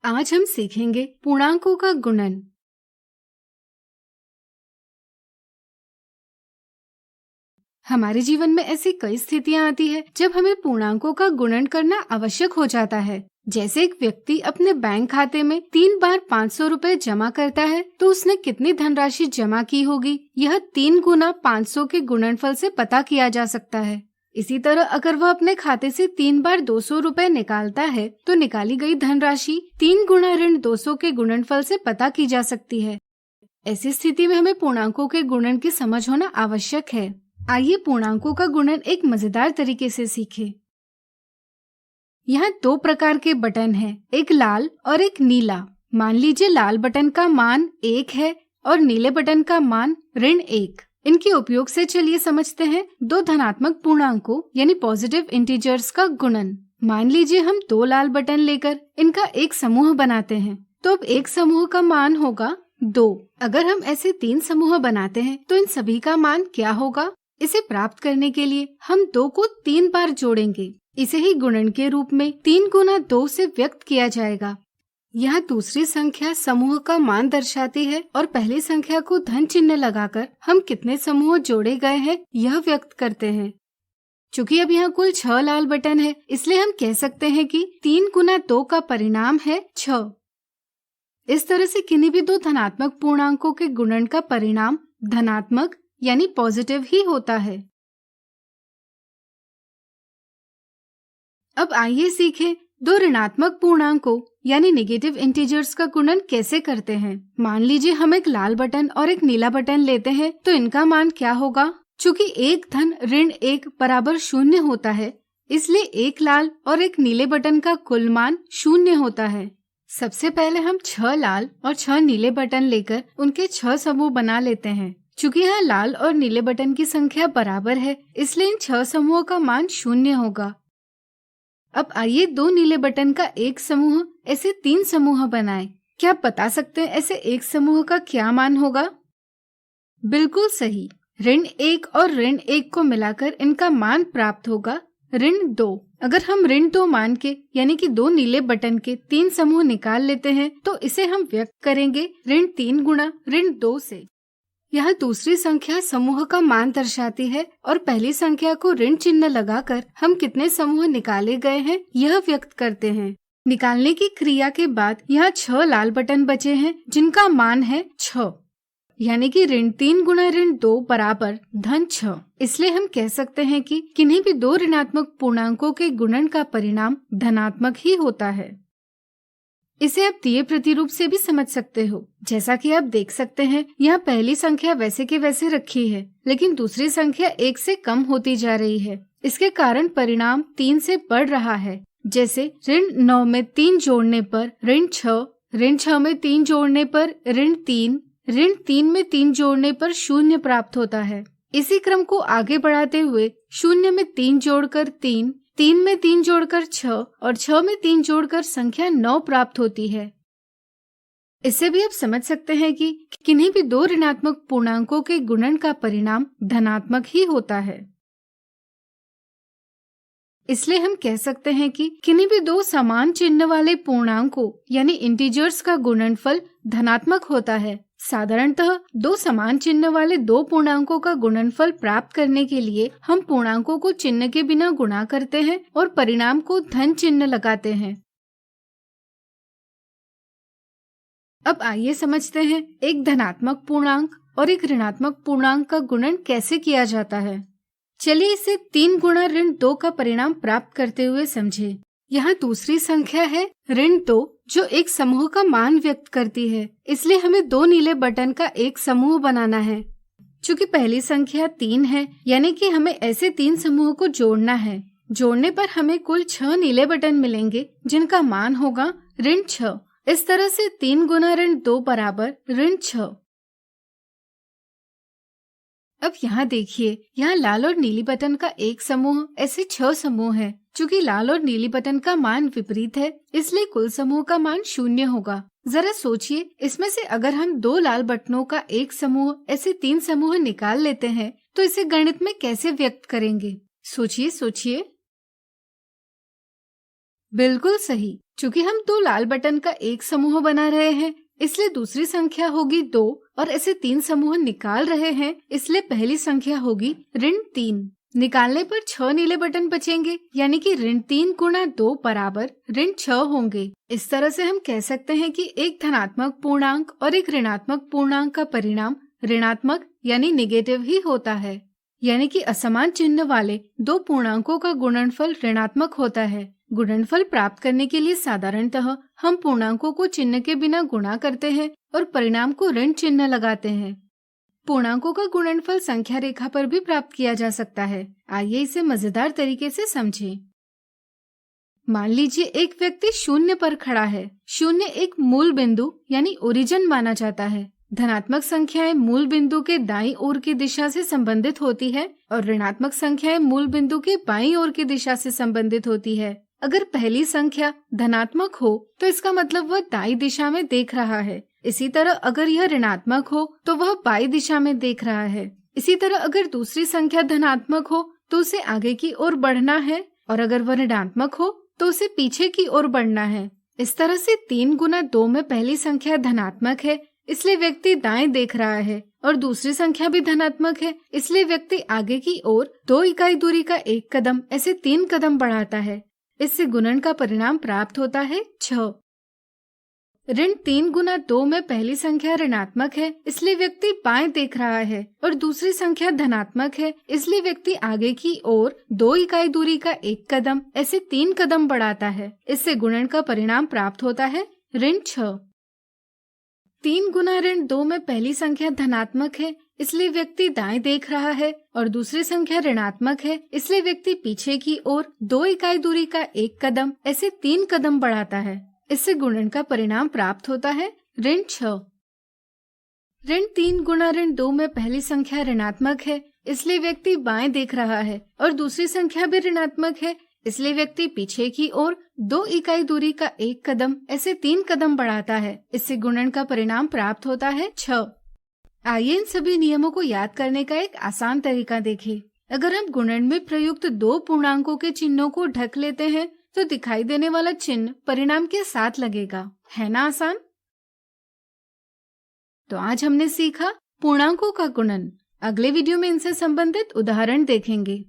आज हम सीखेंगे पूर्णांकों का गुणन। हमारे जीवन में ऐसी कई स्थितियां आती है जब हमें पूर्णांकों का गुणन करना आवश्यक हो जाता है। जैसे एक व्यक्ति अपने बैंक खाते में 3 बार 500 रुपए जमा करता है तो उसने कितनी धनराशि जमा की होगी, यह 3 गुना 500 के गुणनफल से पता किया जा सकता है। इसी तरह अगर वह अपने खाते से 3 बार 200 रुपए निकालता है तो निकाली गई धनराशि 3 गुना ऋण 200 के गुणनफल से पता की जा सकती है। ऐसी स्थिति में हमें पूर्णांकों के गुणन की समझ होना आवश्यक है। आइए पूर्णांकों का गुणन एक मजेदार तरीके से सीखें। यहाँ 2 प्रकार के बटन हैं, एक लाल और एक नीला। मान लीजिए लाल बटन का मान 1 है और नीले बटन का मान -1। इनके उपयोग से चलिए समझते हैं 2 धनात्मक पूर्णांकों यानी पॉजिटिव इंटीजर्स का गुणन। मान लीजिए हम 2 लाल बटन लेकर इनका एक समूह बनाते हैं, तो अब एक समूह का मान होगा 2। अगर हम ऐसे 3 समूह बनाते हैं तो इन सभी का मान क्या होगा? इसे प्राप्त करने के लिए हम 2 को 3 बार जोड़ेंगे। इसे ही गुणन के रूप में 3 गुना 2 से व्यक्त किया जाएगा। यहाँ दूसरी संख्या समूह का मान दर्शाती है और पहली संख्या को धन चिन्ह लगाकर हम कितने समूह जोड़े गए हैं यह व्यक्त करते हैं। चूँकि अब यहाँ कुल 6 लाल बटन है, इसलिए हम कह सकते हैं कि 3 गुना 2 का परिणाम है 6। इस तरह से किन्हीं भी 2 धनात्मक पूर्णांकों के गुणन का परिणाम धनात्मक यानी पॉजिटिव ही होता है। अब आइए सीखें 2 ऋणात्मक पूर्णांकों यानी नेगेटिव इंटीजर्स का गुणन कैसे करते हैं। मान लीजिए हम एक लाल बटन और एक नीला बटन लेते हैं तो इनका मान क्या होगा? चूँकि एक धन ऋण 1 बराबर 0 होता है, इसलिए एक लाल और एक नीले बटन का कुल मान 0 होता है। सबसे पहले हम 6 लाल और 6 नीले बटन लेकर उनके 6 समूह बना लेते हैं। चूँकि यहाँ लाल और नीले बटन की संख्या बराबर है, इसलिए इन 6 समूहों का मान 0 होगा। अब आइए 2 नीले बटन का एक समूह, ऐसे 3 समूह बनाएं। क्या आप बता सकते हैं ऐसे एक समूह का क्या मान होगा? बिल्कुल सही, ऋण 1 और ऋण 1 को मिलाकर इनका मान प्राप्त होगा ऋण 2। अगर हम ऋण 2 मान के यानी कि 2 नीले बटन के 3 समूह निकाल लेते हैं तो इसे हम व्यक्त करेंगे ऋण 3 गुना ऋण 2 से। यह दूसरी संख्या समूह का मान दर्शाती है और पहली संख्या को ऋण चिन्ह लगाकर हम कितने समूह निकाले गए हैं यह व्यक्त करते हैं। निकालने की क्रिया के बाद यहाँ 6 लाल बटन बचे हैं जिनका मान है 6, यानी कि ऋण 3 गुना ऋण 2 बराबर धन 6। इसलिए हम कह सकते हैं कि किन्हीं भी 2 ऋणात्मक पूर्णांकों के गुणन का परिणाम धनात्मक ही होता है। इसे आप दिए प्रतिरूप से भी समझ सकते हो। जैसा कि आप देख सकते हैं यहाँ पहली संख्या वैसे के वैसे रखी है, लेकिन दूसरी संख्या 1 से कम होती जा रही है। इसके कारण परिणाम 3 से बढ़ रहा है। जैसे ऋण 9 में 3 जोड़ने पर ऋण 6, ऋण 6 में 3 जोड़ने पर ऋण 3, ऋण 3 में 3 जोड़ने पर 0 प्राप्त होता है। इसी क्रम को आगे बढ़ाते हुए 0 में 3 जोड़कर 3, 3 में 3 जोड़कर 6 और 6 में 3 जोड़कर संख्या 9 प्राप्त होती है। इससे भी आप समझ सकते हैं कि किन्हीं भी 2 ऋणात्मक पूर्णांकों के गुणन का परिणाम धनात्मक ही होता है। इसलिए हम कह सकते हैं कि किन्हीं भी 2 समान चिन्ह वाले पूर्णांकों यानी इंटीजर्स का गुणनफल धनात्मक होता है। साधारणतः 2 समान चिन्ह वाले 2 पूर्णांकों का गुणनफल प्राप्त करने के लिए हम पूर्णांकों को चिन्ह के बिना गुणा करते हैं और परिणाम को धन चिन्ह लगाते हैं। अब आइए समझते हैं एक धनात्मक पूर्णांक और एक ऋणात्मक पूर्णांक का गुणन कैसे किया जाता है। चलिए इसे 3 गुना ऋण 2 का परिणाम प्राप्त करते हुए समझे। यहाँ दूसरी संख्या है ऋण 2 जो एक समूह का मान व्यक्त करती है, इसलिए हमें 2 नीले बटन का एक समूह बनाना है। चूँकि पहली संख्या 3 है, यानी कि हमें ऐसे 3 समूह को जोड़ना है। जोड़ने पर हमें कुल 6 नीले बटन मिलेंगे जिनका मान होगा ऋण 6। इस तरह से 3 गुना ऋण 2 बराबर ऋण 6। अब यहाँ देखिए, यहाँ लाल और नीली बटन का एक समूह, ऐसे 6 समूह है। चूँकि लाल और नीली बटन का मान विपरीत है, इसलिए कुल समूह का मान 0 होगा। जरा सोचिए, इसमें से अगर हम 2 लाल बटनों का एक समूह ऐसे 3 समूह निकाल लेते हैं तो इसे गणित में कैसे व्यक्त करेंगे? सोचिए सोचिए। बिल्कुल सही। चूंकि हम दो लाल बटन का एक समूह बना रहे हैं, इसलिए दूसरी संख्या होगी 2 और ऐसे 3 समूह निकाल रहे हैं, इसलिए पहली संख्या होगी ऋण 3। निकालने पर 6 नीले बटन बचेंगे, यानी कि ऋण 3 गुणा 2 बराबर ऋण 6 होंगे। इस तरह से हम कह सकते हैं कि एक धनात्मक पूर्णांक और एक ऋणात्मक पूर्णांक का परिणाम ऋणात्मक यानी नेगेटिव ही होता है। यानी कि असमान चिन्ह वाले दो पूर्णांकों का गुणनफल ऋणात्मक होता है। गुणनफल प्राप्त करने के लिए साधारणतः हम पूर्णांकों को चिन्ह के बिना गुणा करते हैं और परिणाम को ऋण चिन्ह लगाते हैं। पूर्णांकों का गुणनफल संख्या रेखा पर भी प्राप्त किया जा सकता है। आइए इसे मजेदार तरीके से समझें। मान लीजिए एक व्यक्ति 0 पर खड़ा है। 0 एक मूल बिंदु यानी ओरिजिन माना जाता है। धनात्मक संख्याएं मूल बिंदु के दाईं ओर की दिशा से संबंधित होती है और ऋणात्मक संख्याएं मूल बिंदु के बाईं ओर की दिशा से संबंधित होती है। अगर पहली संख्या धनात्मक हो तो इसका मतलब वह दाईं दिशा में देख रहा है। इसी तरह अगर यह ऋणात्मक हो तो वह बाईं दिशा में देख रहा है। इसी तरह अगर दूसरी संख्या धनात्मक हो तो उसे आगे की ओर बढ़ना है और अगर वह ऋणात्मक हो तो उसे पीछे की ओर बढ़ना है। इस तरह से 3 गुना 2 में पहली संख्या धनात्मक है, इसलिए व्यक्ति दाएं देख रहा है और दूसरी संख्या भी धनात्मक है, इसलिए व्यक्ति आगे की ओर 2 इकाई दूरी का एक कदम ऐसे 3 कदम बढ़ाता है। इससे गुणन का परिणाम प्राप्त होता है 6। ऋण 3 गुना 2 में पहली संख्या ऋणात्मक है, इसलिए व्यक्ति बाएं देख रहा है और दूसरी संख्या धनात्मक है, इसलिए व्यक्ति आगे की ओर 2 इकाई दूरी का एक कदम ऐसे 3 कदम बढ़ाता है। इससे गुणन का परिणाम प्राप्त होता है ऋण 6। 3 गुना ऋण 2 में पहली संख्या धनात्मक है, इसलिए व्यक्ति दाएं देख रहा है और दूसरी संख्या ऋणात्मक है, इसलिए व्यक्ति पीछे की ओर 2 इकाई दूरी का एक कदम ऐसे 3 कदम बढ़ाता है। इससे गुणन का परिणाम प्राप्त होता है ऋण 6। ऋण 3 गुना ऋण 2 में पहली संख्या ऋणात्मक है, इसलिए व्यक्ति बाएं देख रहा है और दूसरी संख्या भी ऋणात्मक है, इसलिए व्यक्ति पीछे की ओर 2 इकाई दूरी का एक कदम ऐसे 3 कदम बढ़ाता है। इससे गुणन का परिणाम प्राप्त होता है 6। आइए इन सभी नियमों को याद करने का एक आसान तरीका देखें। अगर हम गुणन में प्रयुक्त 2 पूर्णांकों के चिन्हों को ढक लेते हैं तो दिखाई देने वाला चिन्ह परिणाम के साथ लगेगा, है ना आसान? तो आज हमने सीखा पूर्णांकों का गुणन। अगले वीडियो में इनसे संबंधित उदाहरण देखेंगे।